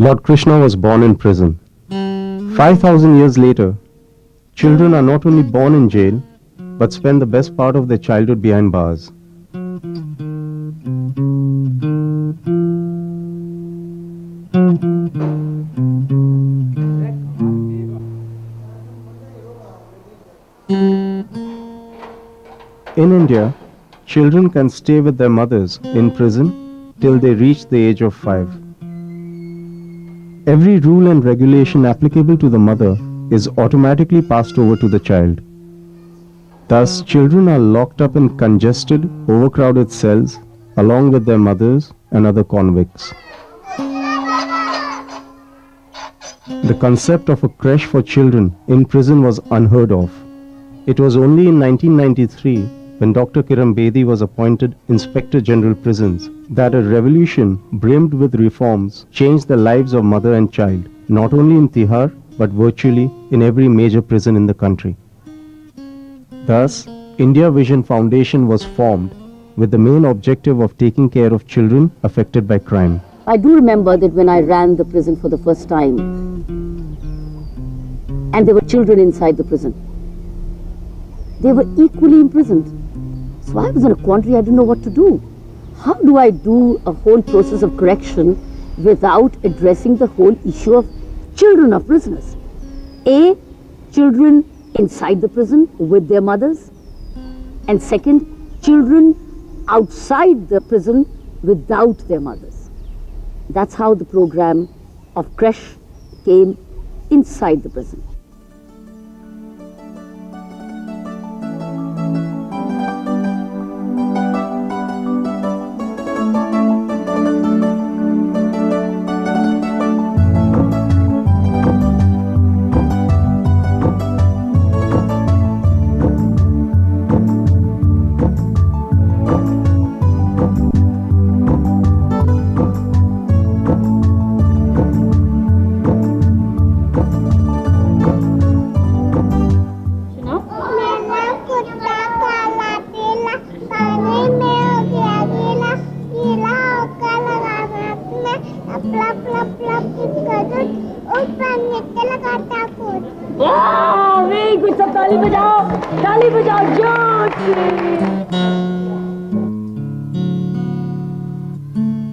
Lord Krishna was born in prison. 5,000 years later, children are not only born in jail, but spend the best part of their childhood behind bars. In India, children can stay with their mothers in prison till they reach the age of 5. Every rule and regulation applicable to the mother is automatically passed over to the child. Thus, children are locked up in congested, overcrowded cells along with their mothers and other convicts. The concept of a creche for children in prison was unheard of. It was only in 1993, when Dr. Kiran Bedi was appointed Inspector General Prisons, that a revolution brimmed with reforms changed the lives of mother and child, not only in Tihar, but virtually in every major prison in the country. Thus, India Vision Foundation was formed with the main objective of taking care of children affected by crime. I do remember that when I ran the prison for the first time, and there were children inside the prison, they were equally imprisoned. So I was in a quandary, I didn't know what to do. How do I do a whole process of correction without addressing the whole issue of children of prisoners? A, children inside the prison with their mothers, and second, children outside the prison without their mothers. That's how the program of creche came inside the prison.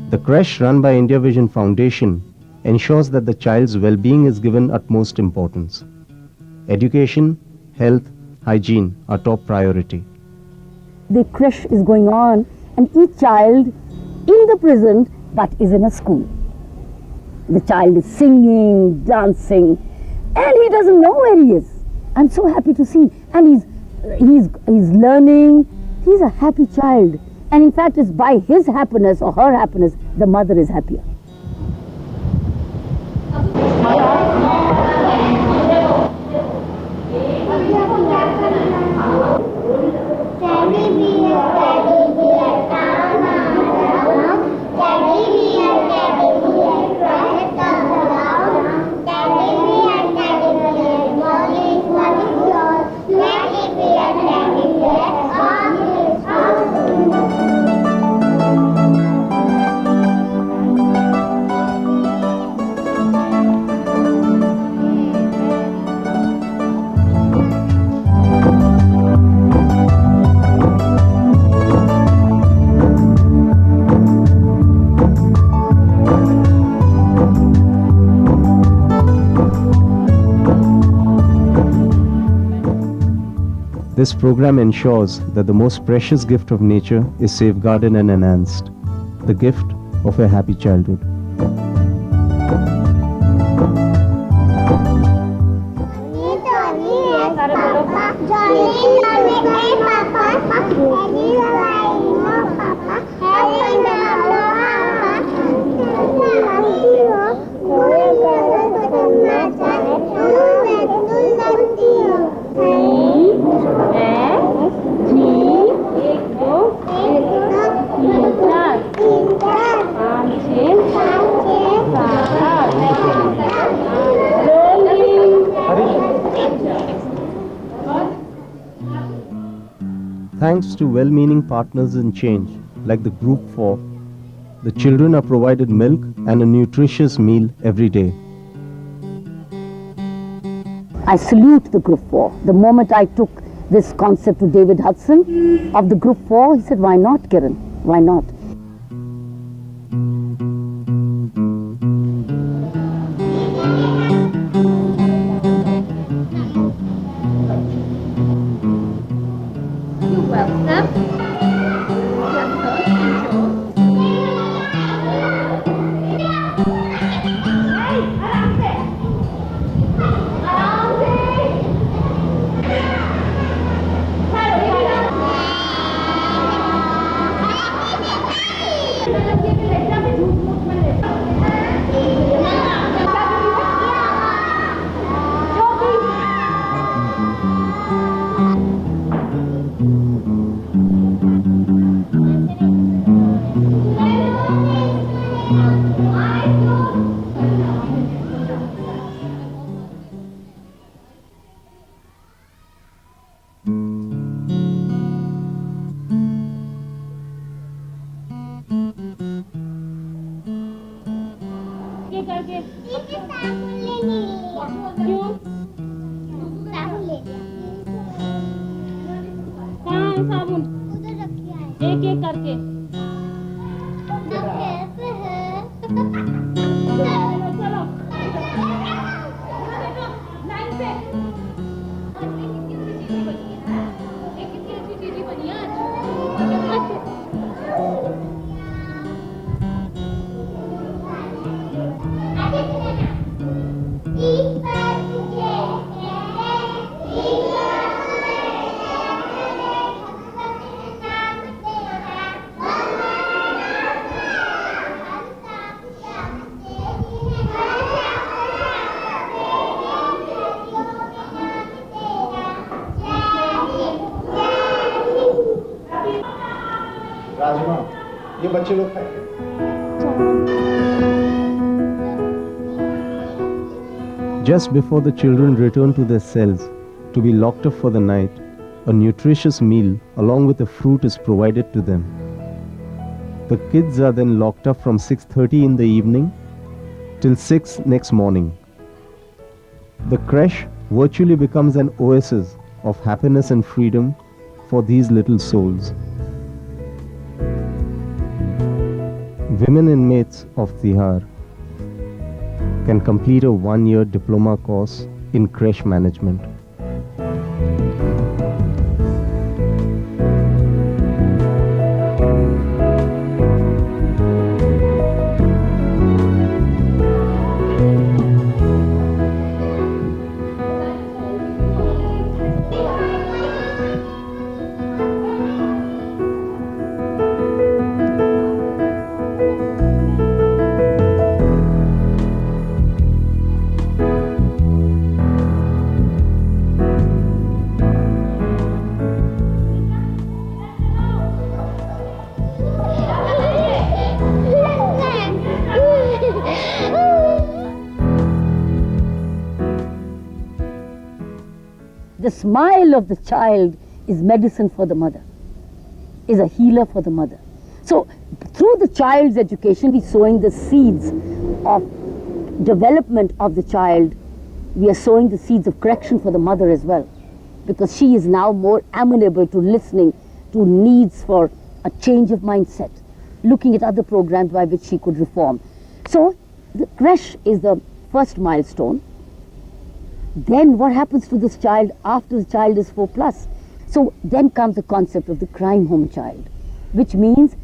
The creche run by India Vision Foundation ensures that the child's well-being is given utmost importance. Education, health, hygiene are top priority. The creche is going on, and each child in the prison but is in a school. The child is singing, dancing, and he doesn't know where he is. I'm so happy to see, and he's learning. He's a happy child, and in fact, it's by his happiness or her happiness the mother is happier. This program ensures that the most precious gift of nature is safeguarded and enhanced, the gift of a happy childhood. Thanks to well-meaning partners in change, like the Group 4, The children are provided milk and a nutritious meal every day. I salute the Group 4. The moment I took this concept to David Hudson of the Group 4, he said, why not, Kiran? Why not? You're welcome. साबुन एक एक करके चलो line पे चीज़ी बनी आज राजमा ये बच्चे लोग खाएंगे. Just before the children return to their cells to be locked up for the night, a nutritious meal along with a fruit is provided to them. The kids are then locked up from 6:30 in the evening till 6 next morning. The creche virtually becomes an oasis of happiness and freedom for these little souls. Women inmates of Tihar can complete a 1-year diploma course in creche management. The smile of the child is medicine for the mother, is a healer for the mother. So through the child's education, we're sowing the seeds of development of the child. We are sowing the seeds of correction for the mother as well, because she is now more amenable to listening to needs for a change of mindset, looking at other programs by which she could reform. So the creche is the first milestone. Then what happens to this child after the child is 4+? So then comes the concept of the crime home child, which means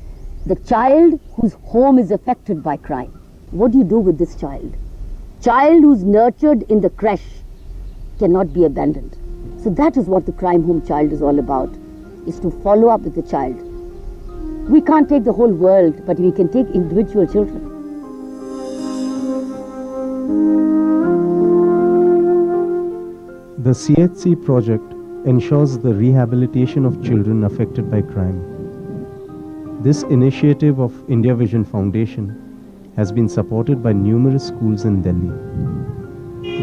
the child whose home is affected by crime. What do you do with this child? Child who's nurtured in the creche cannot be abandoned. So that is what the crime home child is all about, is to follow up with the child. We can't take the whole world, but we can take individual children. The CHC project ensures the rehabilitation of children affected by crime. This initiative of India Vision Foundation has been supported by numerous schools in Delhi.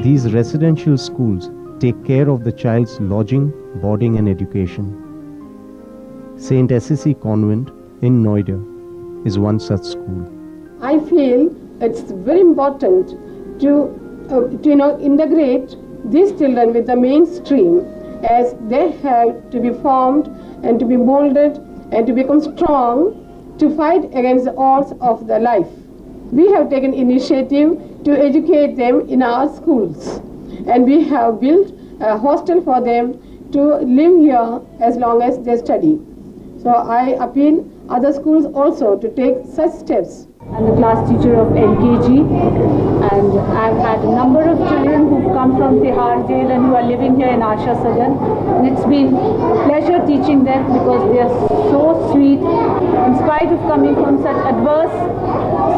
These residential schools take care of the child's lodging, boarding and education. St. SSC Convent in Noida is one such school. I feel it's very important to integrate these children with the mainstream, as they have to be formed and to be molded and to become strong to fight against the odds of the life. We have taken initiative to educate them in our schools, and we have built a hostel for them to live here as long as they study. So I appeal other schools also to take such steps. I'm the class teacher of LKG, and I've had a number of children who've come from Tihar jail and who are living here in Asha Sadan. And it's been a pleasure teaching them because they are so sweet. In spite of coming from such adverse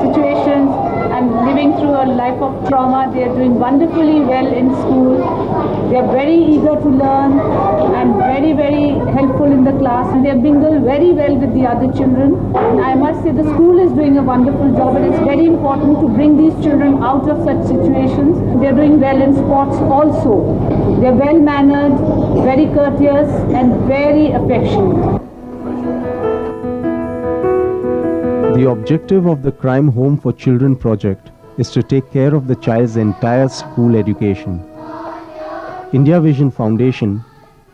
situations and living through a life of trauma, they are doing wonderfully well in school. They are very eager to learn and very, very helpful in the class, and they mingle very well with the other children. And I must say the school is doing a wonderful job, and it's very important to bring these children out of such situations. They are doing well in sports also. They are well mannered, very courteous and very affectionate. The objective of the Crime Home for Children project is to take care of the child's entire school education. India Vision Foundation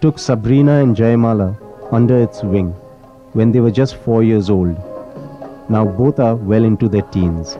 took Sabrina and Jayamala under its wing when they were just 4 years old. Now both are well into their teens.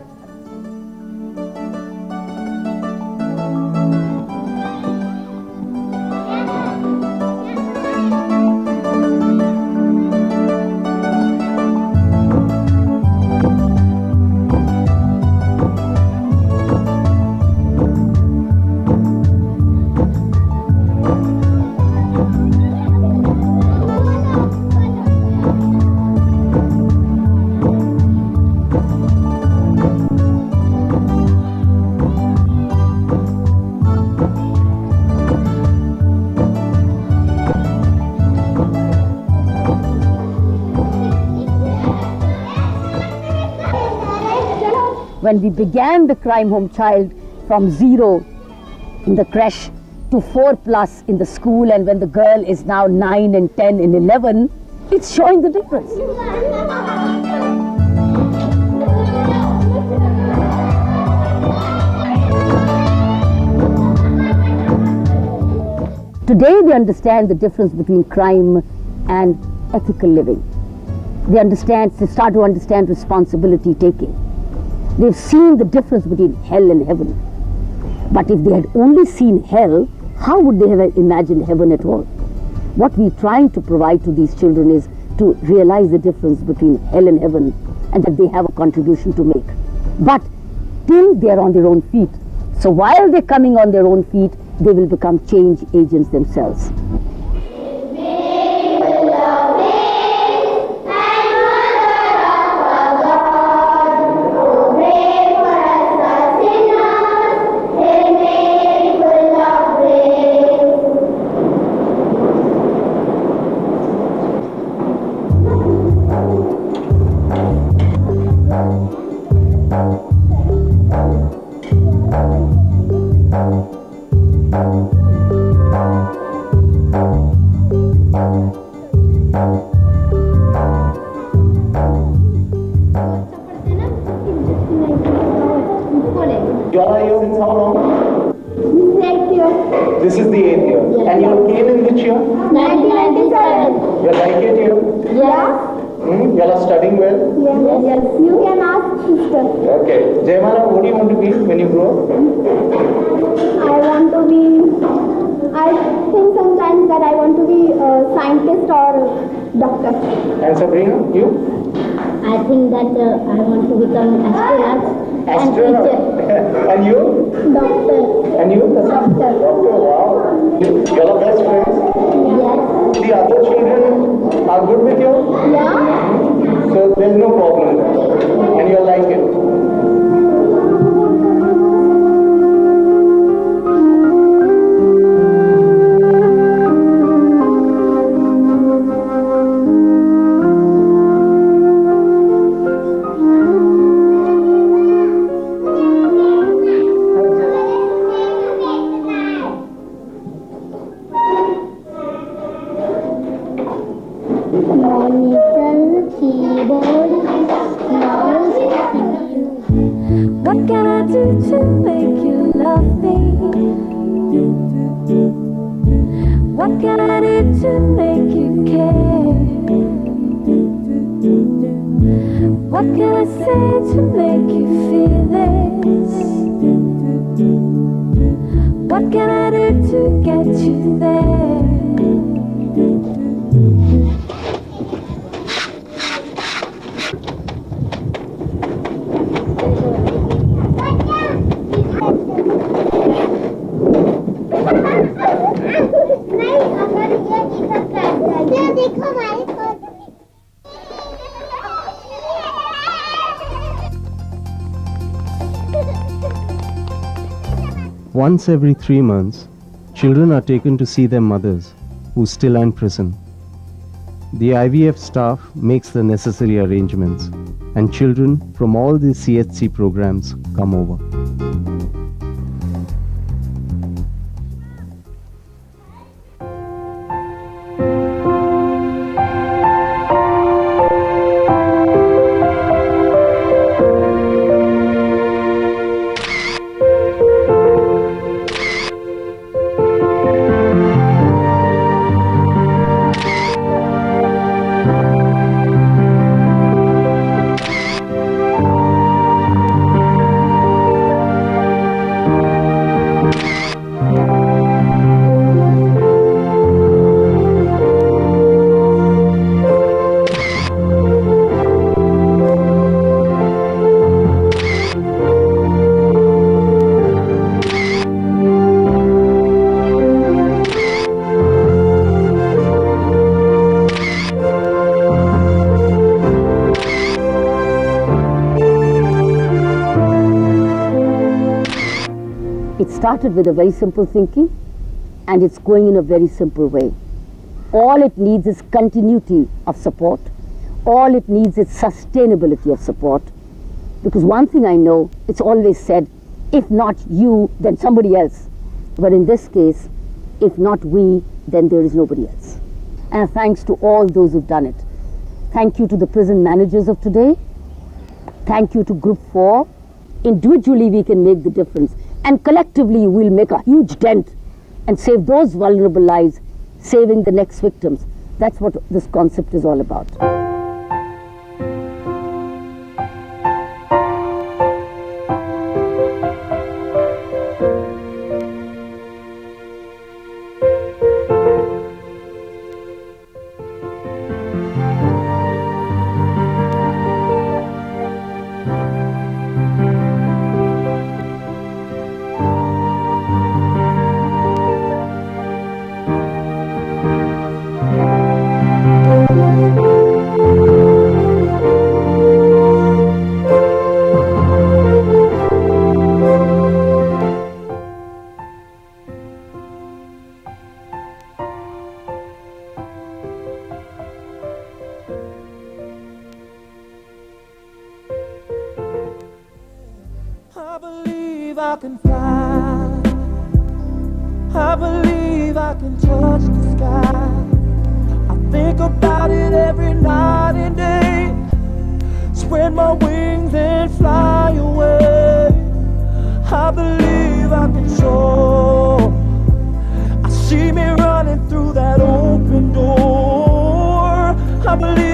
When we began the Crime Home Child from 0 in the creche to 4+ in the school, and when the girl is now 9 and 10 and 11, it's showing the difference. Today they understand the difference between crime and ethical living. They start to understand responsibility taking. They've seen the difference between hell and heaven. But if they had only seen hell, how would they have imagined heaven at all? What we're trying to provide to these children is to realize the difference between hell and heaven, and that they have a contribution to make. But till they're on their own feet. So while they're coming on their own feet, they will become change agents themselves. You all are here since how long? This is the 8th year. Yes. And you came in which year? 1997. You like it here? Yes. You all are studying well? Yes. You can ask sister. Okay. Jayamala, what do you want to be when you grow up? I think sometimes that I want to be a scientist or doctor. And Sabrina, you? I think that I want to become astronaut. Astronaut. And you? Doctor. And you? Doctor. Doctor, wow. You all are best friends? Yes. The other children are good with you? Yeah. So there's no problem there. And you like it? Monitor, keyboard, to make you love me? What can I do to make you care? What can I say to make you feel this? What can I do to get you there? Once every 3 months, children are taken to see their mothers, who still are in prison. The IVF staff makes the necessary arrangements, and children from all the CHC programs come over. It started with a very simple thinking, and it's going in a very simple way. All it needs is continuity of support. All it needs is sustainability of support. Because one thing I know, it's always said, if not you, then somebody else. But in this case, if not we, then there is nobody else. And thanks to all those who've done it. Thank you to the prison managers of today. Thank you to Group 4. Individually, we can make the difference. And collectively, we'll make a huge dent and save those vulnerable lives, saving the next victims. That's what this concept is all about. I believe I can fly. I believe I can touch the sky. I think about it every night and day. Spread my wings and fly away. I believe I can soar. I see me running through that open door. I believe